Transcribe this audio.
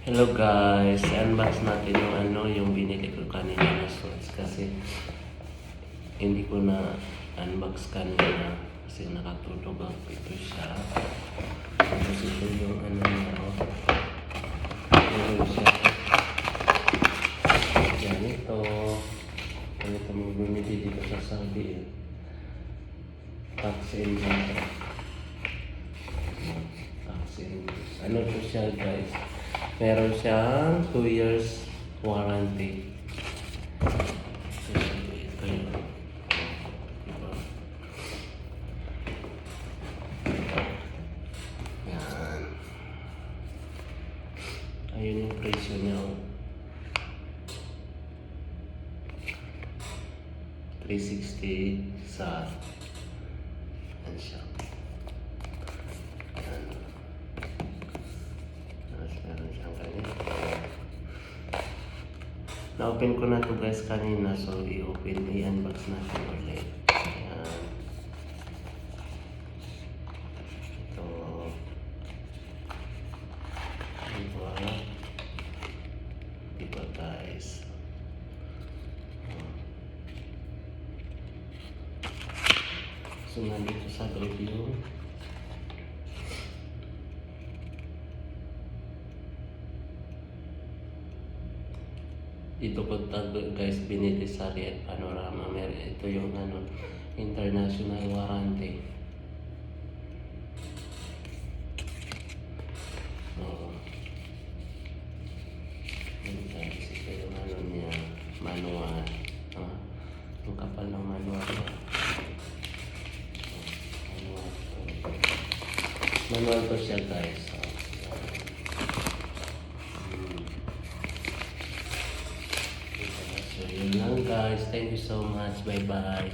Hello guys, unbox natin yung binili ko kanina na shorts kasi hindi ko na unbox kanina kasi nakatulog ako. Ito siya. Tapos ito yung niya, Ito siya. Yan ito. Ito mo bumili dito sa Saudi Tax Inventor. Ano po siya guys? Meron siyang 2 years warranty. Ito yun. Diba? Yan. Ayun yung presyo niya. 360 sa yan siya. Yan. Meron siyang ganito. Na-open ko na to guys kanina, so i-unbox natin ulit. Ayan. Ito. Diba guys? So nandito sa review. Ito ko guys binili sa Riyadh Panorama. Ito yung international warranty. Guys, ito yung niya, manual. Yung kapal ng manual niya. Manual to siya guys. So yun lang guys. Thank you so much. Bye bye.